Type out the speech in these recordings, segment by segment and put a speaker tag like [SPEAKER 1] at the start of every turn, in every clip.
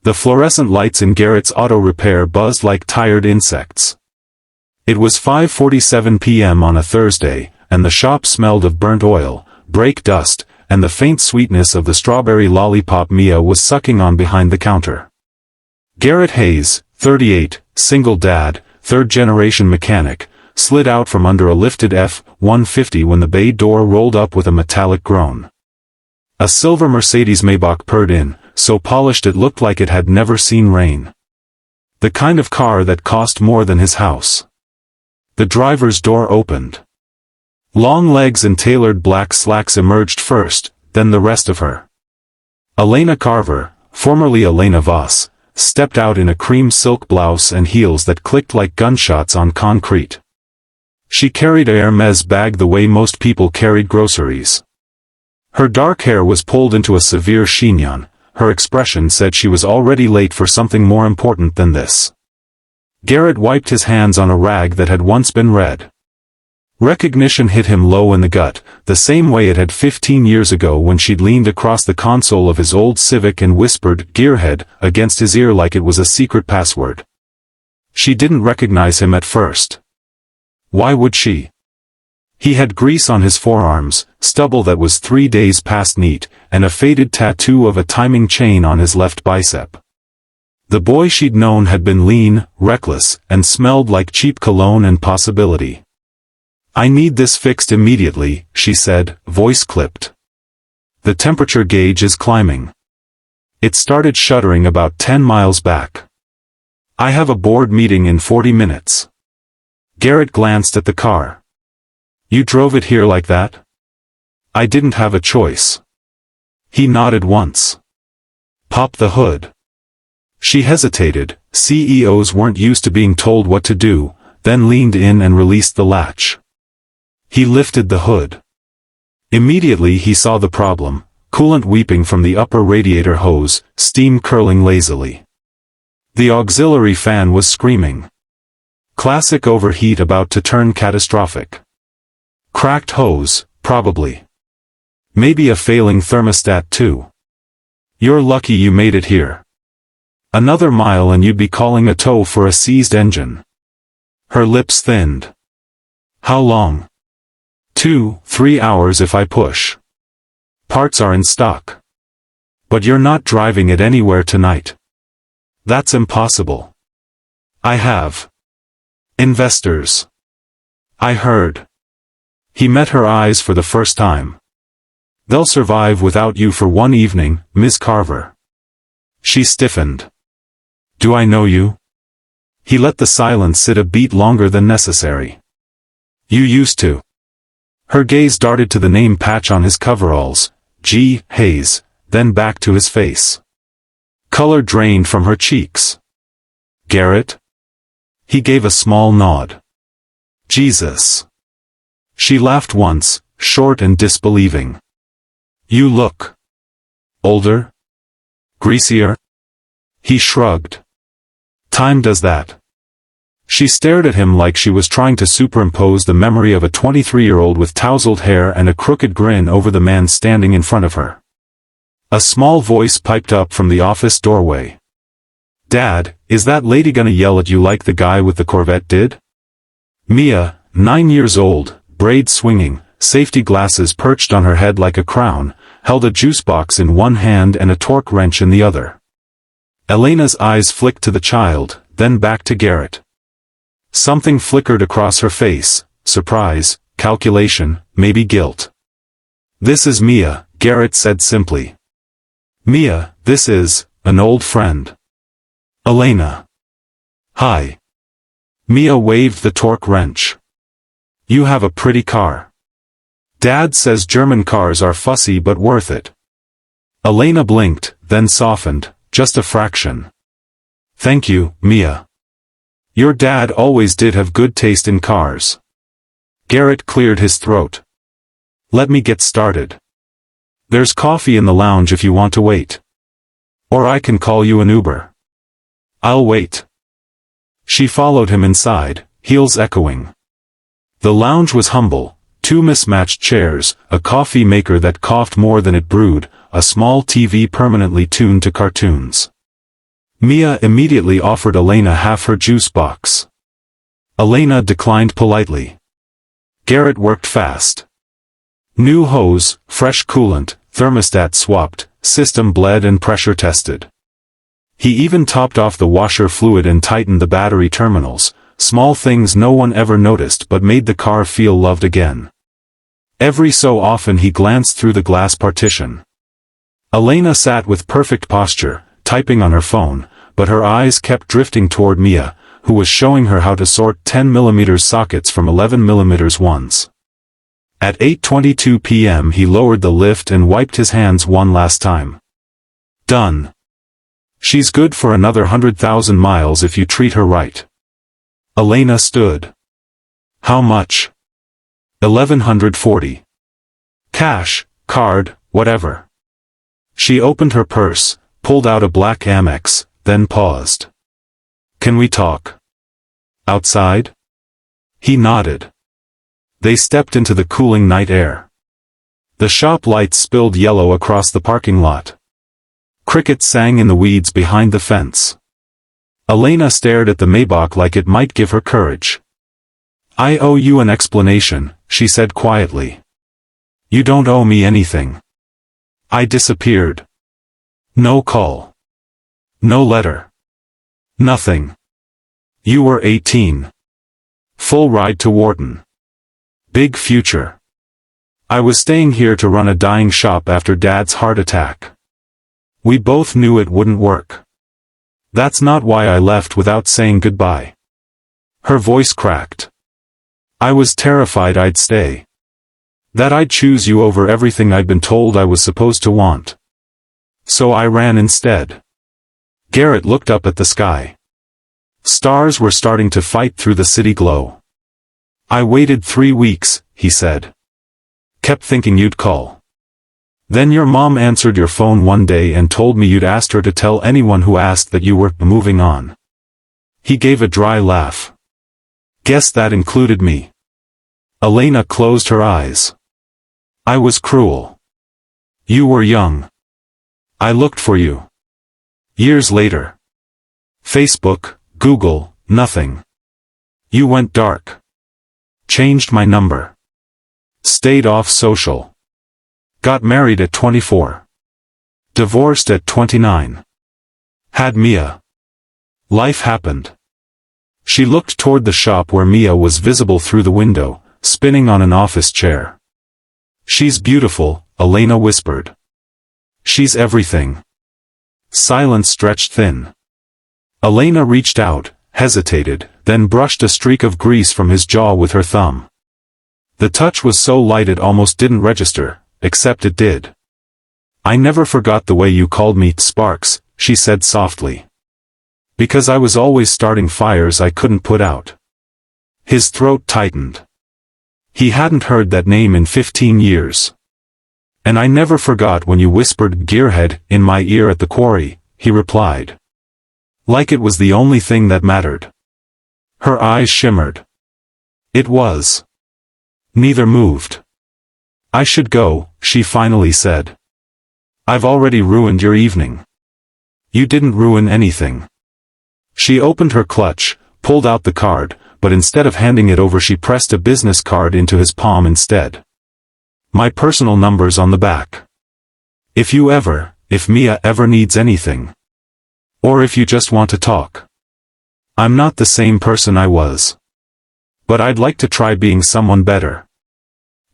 [SPEAKER 1] The fluorescent lights in Garrett's auto repair buzzed like tired insects. It was 5:47 p.m. on a Thursday, and the shop smelled of burnt oil, brake dust, and the faint sweetness of the strawberry lollipop Mia was sucking on behind the counter. Garrett Hayes, 38, single dad, third-generation mechanic, slid out from under a lifted F-150 when the bay door rolled up with a metallic groan. A silver Mercedes Maybach purred in, so polished it looked like it had never seen rain. The kind of car that cost more than his house. The driver's door opened. Long legs and tailored black slacks emerged first, then the rest of her. Elena Carver, formerly Elena Voss, stepped out in a cream silk blouse and heels that clicked like gunshots on concrete. She carried a Hermes bag the way most people carried groceries. Her dark hair was pulled into a severe chignon. Her expression said she was already late for something more important than this. Garrett wiped his hands on a rag that had once been red. Recognition hit him low in the gut, the same way it had 15 years ago when she'd leaned across the console of his old Civic and whispered, "Gearhead," against his ear like it was a secret password. She didn't recognize him at first. Why would she? He had grease on his forearms, stubble that was 3 days past neat, and a faded tattoo of a timing chain on his left bicep. The boy she'd known had been lean, reckless, and smelled like cheap cologne and possibility. "I need this fixed immediately," she said, voice clipped. "The temperature gauge is climbing. It started shuddering about 10 miles back. I have a board meeting in 40 minutes. Garrett glanced at the car. "You drove it here like that?" "I didn't have a choice." He nodded once. "Pop the hood." She hesitated. CEOs weren't used to being told what to do, then leaned in and released the latch. He lifted the hood. Immediately he saw the problem: coolant weeping from the upper radiator hose, steam curling lazily. The auxiliary fan was screaming. Classic overheat about to turn catastrophic. Cracked hose, probably. Maybe a failing thermostat too. "You're lucky you made it here. Another mile and you'd be calling a tow for a seized engine." Her lips thinned. "How long?" 2-3 hours if I push. Parts are in stock. But you're not driving it anywhere tonight. That's impossible. I have investors. I heard. He met her eyes for the first time. "They'll survive without you for one evening, Ms. Carver." She stiffened. "Do I know you?" He let the silence sit a beat longer than necessary. "You used to." Her gaze darted to the name patch on his coveralls, G. Hayes, then back to his face. Color drained from her cheeks. "Garrett?" He gave a small nod. "Jesus." She laughed once, short and disbelieving. "You look older? Greasier?" He shrugged. "Time does that." She stared at him like she was trying to superimpose the memory of a 23-year-old with tousled hair and a crooked grin over the man standing in front of her. A small voice piped up from the office doorway. "Dad, is that lady gonna yell at you like the guy with the Corvette did?" Mia, 9 years old, braid swinging, safety glasses perched on her head like a crown, held a juice box in one hand and a torque wrench in the other. Elena's eyes flicked to the child, then back to Garrett. Something flickered across her face: surprise, calculation, maybe guilt. "This is Mia," Garrett said simply. "Mia, this is an old friend. Elena." "Hi." Mia waved the torque wrench. "You have a pretty car. Dad says German cars are fussy but worth it." Elena blinked, then softened, just a fraction. "Thank you, Mia. Your dad always did have good taste in cars." Garrett cleared his throat. "Let me get started. There's coffee in the lounge if you want to wait. Or I can call you an Uber." "I'll wait." She followed him inside, heels echoing. The lounge was humble: 2 mismatched chairs, a coffee maker that coughed more than it brewed, a small TV permanently tuned to cartoons. Mia immediately offered Elena half her juice box. Elena declined politely. Garrett worked fast. New hose, fresh coolant, thermostat swapped, system bled and pressure tested. He even topped off the washer fluid and tightened the battery terminals, small things no one ever noticed but made the car feel loved again. Every so often he glanced through the glass partition. Elena sat with perfect posture, typing on her phone, but her eyes kept drifting toward Mia, who was showing her how to sort 10mm sockets from 11mm ones. At 8:22 p.m. he lowered the lift and wiped his hands one last time. Done. She's good for another 100,000 miles if you treat her right. Elena stood. How much? 1,140. Cash, card, whatever. She opened her purse, pulled out a black Amex, then paused. Can we talk? Outside? He nodded. They stepped into the cooling night air. The shop lights spilled yellow across the parking lot. Crickets sang in the weeds behind the fence. Elena stared at the Maybach like it might give her courage. I owe you an explanation, she said quietly. You don't owe me anything. I disappeared. No call. No letter. Nothing. You were 18. Full ride to Wharton. Big future. I was staying here to run a dying shop after Dad's heart attack. We both knew it wouldn't work. That's not why I left without saying goodbye. Her voice cracked. I was terrified I'd stay. That I'd choose you over everything I'd been told I was supposed to want. So I ran instead. Garrett looked up at the sky. Stars were starting to fight through the city glow. I waited 3 weeks, he said. Kept thinking you'd call. Then your mom answered your phone one day and told me you'd asked her to tell anyone who asked that you were moving on. He gave a dry laugh. Guess that included me. Elena closed her eyes. I was cruel. You were young. I looked for you. Years later. Facebook, Google, nothing. You went dark. Changed my number. Stayed off social. Got married at 24. Divorced at 29. Had Mia. Life happened. She looked toward the shop where Mia was visible through the window, spinning on an office chair. She's beautiful, Elena whispered. She's everything. Silence stretched thin. Elena reached out, hesitated, then brushed a streak of grease from his jaw with her thumb. The touch was so light it almost didn't register, except it did. I never forgot the way you called me Sparks, she said softly. Because I was always starting fires I couldn't put out. His throat tightened. He hadn't heard that name in 15 years. And I never forgot when you whispered gearhead in my ear at the quarry, he replied. Like it was the only thing that mattered. Her eyes shimmered. It was. Neither moved. I should go, she finally said. I've already ruined your evening. You didn't ruin anything. She opened her clutch, pulled out the card, but instead of handing it over she pressed a business card into his palm instead. My personal number's on the back. If Mia ever needs anything. Or if you just want to talk. I'm not the same person I was. But I'd like to try being someone better.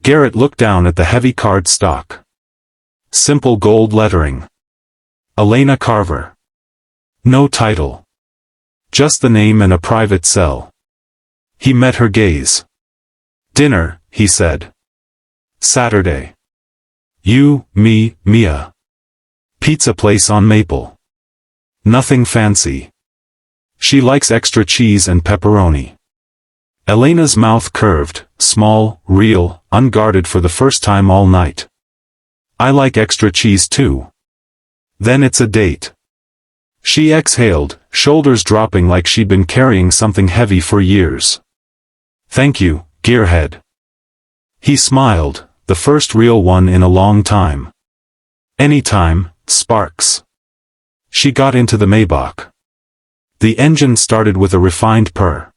[SPEAKER 1] Garrett looked down at the heavy card stock. Simple gold lettering. Elena Carver. No title. Just the name and a private cell. He met her gaze. Dinner, he said. Saturday. You, me, Mia. Pizza place on Maple. Nothing fancy. She likes extra cheese and pepperoni. Elena's mouth curved, small, real, unguarded for the first time all night. I like extra cheese too. Then it's a date. She exhaled, shoulders dropping like she'd been carrying something heavy for years. Thank you, gearhead. He smiled, the first real one in a long time. Anytime, Sparks. She got into the Maybach. The engine started with a refined purr.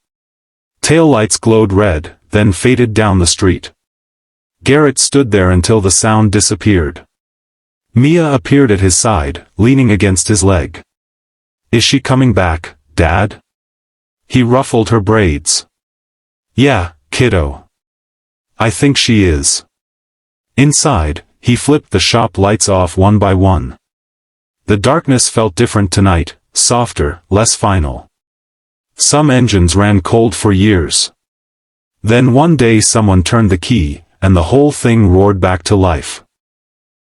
[SPEAKER 1] Taillights glowed red, then faded down the street. Garrett stood there until the sound disappeared. Mia appeared at his side, leaning against his leg. "Is she coming back, Dad?" He ruffled her braids. "Yeah, kiddo. I think she is." Inside, he flipped the shop lights off one by one. The darkness felt different tonight, softer, less final. Some engines ran cold for years. Then one day someone turned the key, and the whole thing roared back to life.